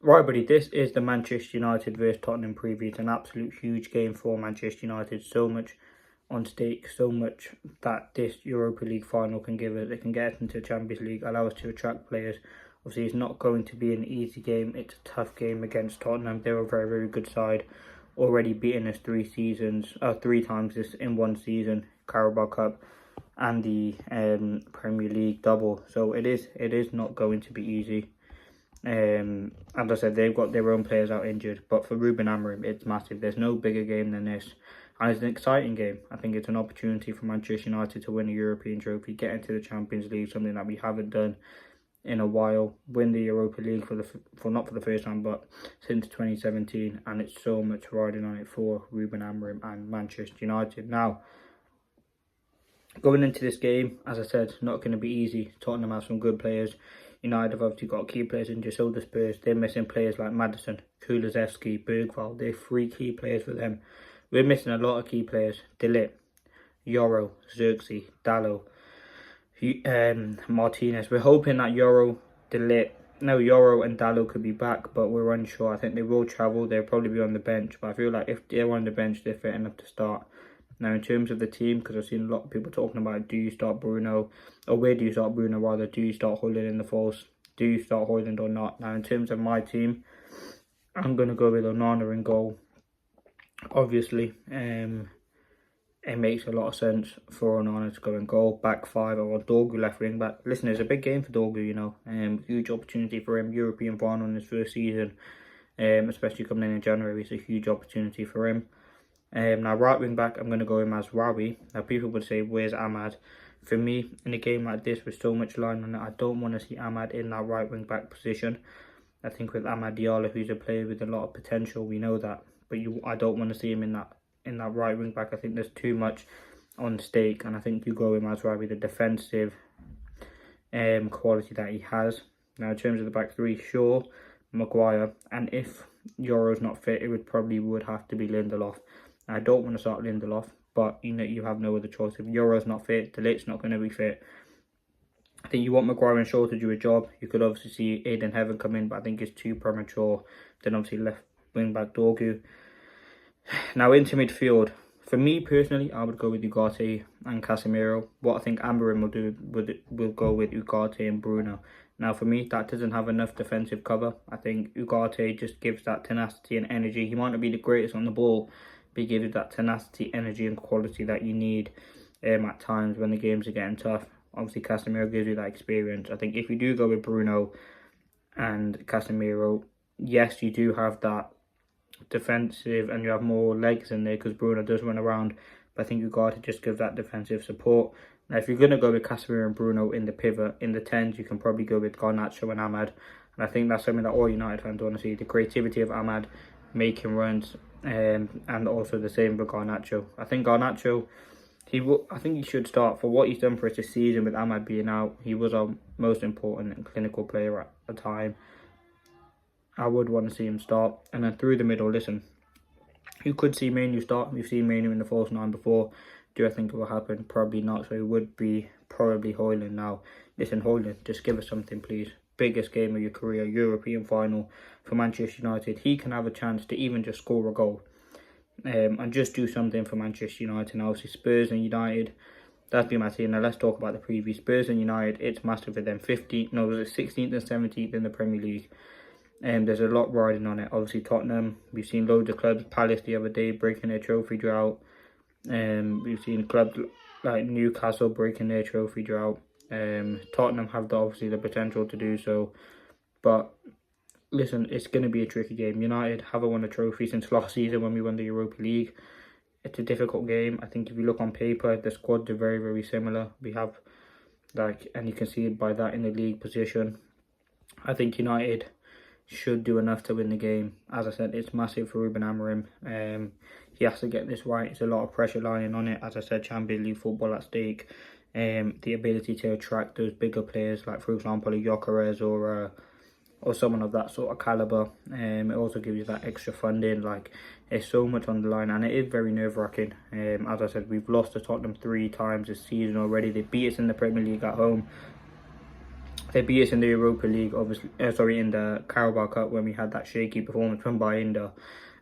Right, buddy, this is the Manchester United versus Tottenham preview. It's an absolute huge game for Manchester United. So much on stake, so much that this Europa League final can give us. It can get us into the Champions League, allow us to attract players. Obviously, it's not going to be an easy game. It's a tough game against Tottenham. They're a very, very good side. Already beaten us three times this in one season, Carabao Cup and the Premier League double. So it is not going to be easy. As I said, they've got their own players out injured, but for Ruben Amorim, it's massive. There's no bigger game than this, and it's an exciting game. I think it's an opportunity for Manchester United to win a European trophy, get into the Champions League, something that we haven't done in a while, win the Europa League for not for the first time, but since 2017, and it's so much riding on it for Ruben Amorim and Manchester United. Now, going into this game, as I said, not going to be easy. Tottenham have some good players. United have obviously got key players in just the Spurs. They're missing players like Maddison, Kulusevski, Bergvall. They're three key players for them. We're missing a lot of key players. De Ligt, Yoro, Xerxes, Dallo, Martinez. We're hoping that Yoro and Dallo could be back, but we're unsure. I think they will travel. They'll probably be on the bench, but I feel like if they're on the bench, they're fit enough to start. Now, in terms of the team, because I've seen a lot of people talking about, do you start Bruno, or where do you start Bruno rather? Do you start Højlund in the false? Do you start Højlund or not? Now, in terms of my team, I'm going to go with Onana in goal. Obviously, it makes a lot of sense for Onana to go in goal. Back five, I want Dorgu left wing back. Listen, it's a big game for Dorgu, you know. Huge opportunity for him. European final in his first season, especially coming in January. It's a huge opportunity for him. Now, right wing back, I'm going to go in Mazraoui. Now, people would say, where's Ahmad? For me, in a game like this with so much line on it, I don't want to see Ahmad in that right wing back position. I think with Amad Diallo, who's a player with a lot of potential, we know that. But I don't want to see him in that right wing back. I think there's too much on stake, and I think you go with Mazraoui, the defensive quality that he has. Now, in terms of the back three, Shaw, Maguire, and if Yoro's not fit, it would have to be Lindelof. I don't want to start Lindelof, but you know you have no other choice. If Yoro's not fit, De Ligt's not going to be fit. I think you want Maguire and Shaw to do a job. You could obviously see Aiden Heaven come in, but I think it's too premature. Then obviously left wing back Dorgu. Now into midfield, for me personally, I would go with Ugarte and Casemiro. What I think Amorim will do will go with Ugarte and Bruno. Now for me, that doesn't have enough defensive cover. I think Ugarte just gives that tenacity and energy. He might not be the greatest on the ball, but he gives you that tenacity, energy and quality that you need at times when the games are getting tough. Obviously, Casemiro gives you that experience. I think if you do go with Bruno and Casemiro, yes, you do have that defensive and you have more legs in there because Bruno does run around. But I think Ugarte just gives that defensive support. Now, if you're going to go with Casemiro and Bruno in the pivot, in the 10s, you can probably go with Garnacho and Ahmad. And I think that's something that all United fans want to see. The creativity of Ahmad, making runs, and also the same with Garnacho. I think Garnacho, I think he should start for what he's done for us this season with Ahmad being out. He was our most important and clinical player at the time. I would want to see him start. And then through the middle, listen, you could see Manu start. We've seen Manu in the false nine before. Do I think it will happen? Probably not. So it would be probably Højlund now. Listen, Højlund, just give us something, please. Biggest game of your career, European final for Manchester United. He can have a chance to even just score a goal and just do something for Manchester United. And obviously Spurs and United, that's been my team. Now let's talk about the preview. Spurs and United, it's massive for them. 16th and 17th in the Premier League. There's a lot riding on it. Obviously Tottenham, we've seen loads of clubs. Palace the other day breaking their trophy drought. We've seen clubs like Newcastle breaking their trophy drought. Tottenham have obviously the potential to do so, but listen, it's going to be a tricky game. United haven't won a trophy since last season when we won the Europa League. It's a difficult game. I think if you look on paper, the squads are very, very similar. We have and you can see it by that in the league position. I think United should do enough to win the game. As I said, it's massive for Ruben Amorim. He has to get this right. It's a lot of pressure lying on it. As I said, Champions League football at stake. The ability to attract those bigger players, like for example a Gyökeres or someone of that sort of caliber. It also gives you that extra funding. Like, there's so much on the line, and it is very nerve-wracking. As I said, we've lost to Tottenham 3 times this season already. They beat us in the Premier League at home. I They beat us in the Europa League, obviously. Sorry, in the Carabao Cup when we had that shaky performance from Bayinda.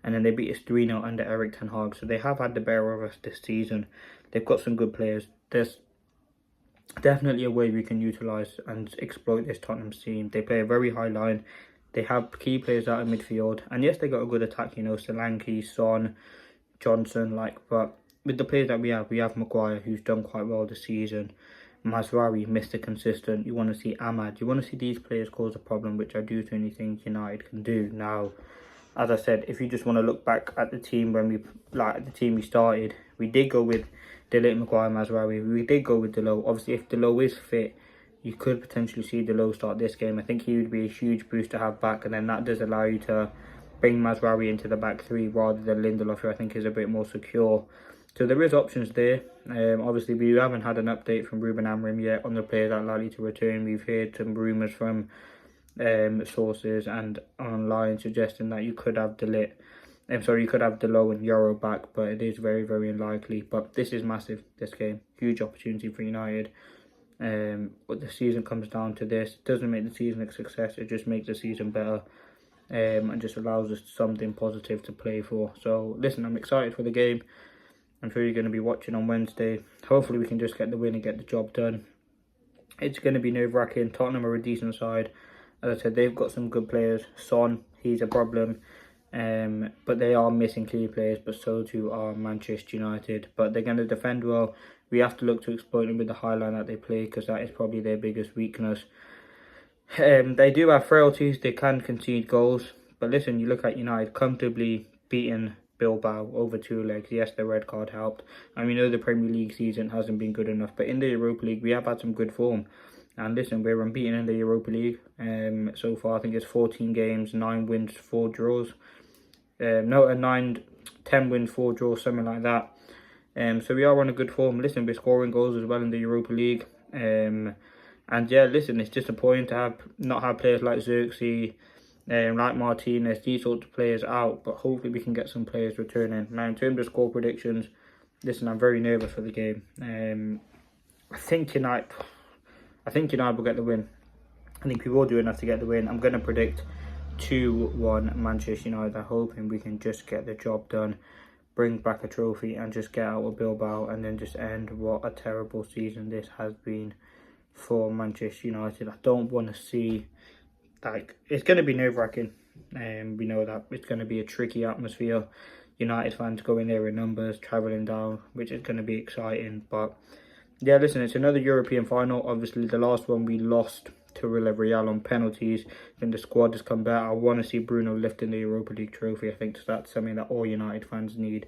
And then they beat us 3-0 under Erik ten Hag. So they have had the better of us this season. They've got some good players. There's definitely a way we can utilise and exploit this Tottenham team. They play a very high line. They have key players out in midfield. And yes, they got a good attack, you know, Solanke, Son, Johnson, but with the players that we have Maguire, who's done quite well this season. Mazraoui, Mr. Consistent. You want to see Ahmad. You want to see these players cause a problem, which I do certainly think United can do. Now, as I said, if you just want to look back at the team we started, we did go with De Ligt, Maguire, Mazraoui. We did go with Delo. Obviously, if Delo is fit, you could potentially see Delo start this game. I think he would be a huge boost to have back, and then that does allow you to bring Mazraoui into the back three rather than Lindelof, who I think is a bit more secure. So there is options there. Obviously, we haven't had an update from Ruben Amorim yet on the players that are likely to return. We've heard some rumours from sources and online suggesting that you could have you could have Delo and Euro back, but it is very, very unlikely. But this is massive, this game. Huge opportunity for United. But the season comes down to this. It doesn't make the season a success, it just makes the season better. And just allows us something positive to play for. So listen, I'm excited for the game. I'm sure you're going to be watching on Wednesday. Hopefully we can just get the win and get the job done. It's going to be nerve-wracking. Tottenham are a decent side. As I said, they've got some good players. Son, he's a problem. But they are missing key players, but so too are Manchester United. But they're going to defend well. We have to look to exploit them with the high line that they play, because that is probably their biggest weakness. They do have frailties. They can concede goals. But listen, you look at United comfortably beating Bilbao over 2 legs. Yes, the red card helped. And we know the Premier League season hasn't been good enough. But in the Europa League, we have had some good form. And listen, we're unbeaten in the Europa League. So far, I think it's 14 games, 9 wins, 4 draws. 10 wins, 4 draws, something like that. So we are on a good form. Listen, we're scoring goals as well in the Europa League. And yeah, listen, it's disappointing to not have players like Xerxes, like Martinez, these sorts of players out, but hopefully we can get some players returning. Now, in terms of score predictions, listen, I'm very nervous for the game. I think United will get the win. I think we will do enough to get the win. I'm going to predict 2-1 Manchester United. I'm hoping we can just get the job done, bring back a trophy, and just get out of Bilbao, and then just end what a terrible season this has been for Manchester United. I don't want to see, it's going to be nerve-wracking. We know that it's going to be a tricky atmosphere. United fans going there in numbers, travelling down, which is going to be exciting. But yeah, listen, it's another European final. Obviously, the last one we lost to Villarreal on penalties. I think the squad has come back. I want to see Bruno lifting the Europa League trophy. I think that's something that all United fans need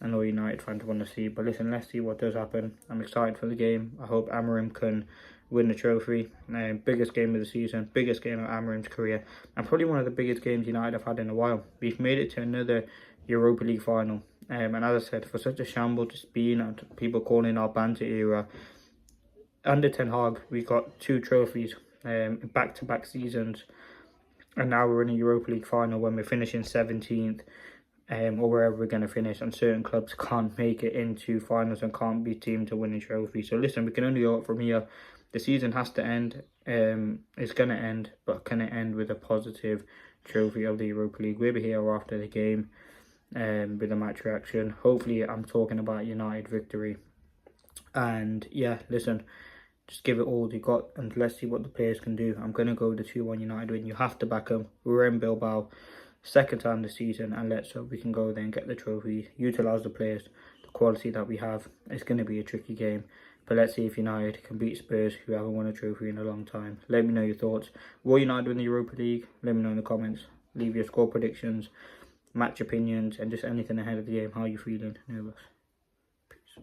and all United fans want to see. But listen, let's see what does happen. I'm excited for the game. I hope Amorim can win the trophy. Biggest game of the season, biggest game of Amorim's career, and probably one of the biggest games United have had in a while. We've made it to another Europa League final. And as I said, for such a shambles it's been, and people calling our banter era, under Ten Hag, we got 2 trophies in back-to-back seasons, and now we're in a Europa League final when we're finishing 17th, or wherever we're going to finish, and certain clubs can't make it into finals and can't be teamed to win a trophy. So listen, we can only go up from here. The season has to end. It's going to end, but can it end with a positive trophy of the Europa League? We'll be here after the game with a match reaction. Hopefully, I'm talking about United victory. And yeah, listen, just give it all you got, and let's see what the players can do. I'm going to go with the 2-1 United win. You have to back them. We're in Bilbao, second time this season, and let's hope we can go there and get the trophy, utilise the players, the quality that we have. It's going to be a tricky game. But let's see if United can beat Spurs, who haven't won a trophy in a long time. Let me know your thoughts. Will United win the Europa League? Let me know in the comments. Leave your score predictions, match opinions, and just anything ahead of the game. How are you feeling? Nervous? Peace.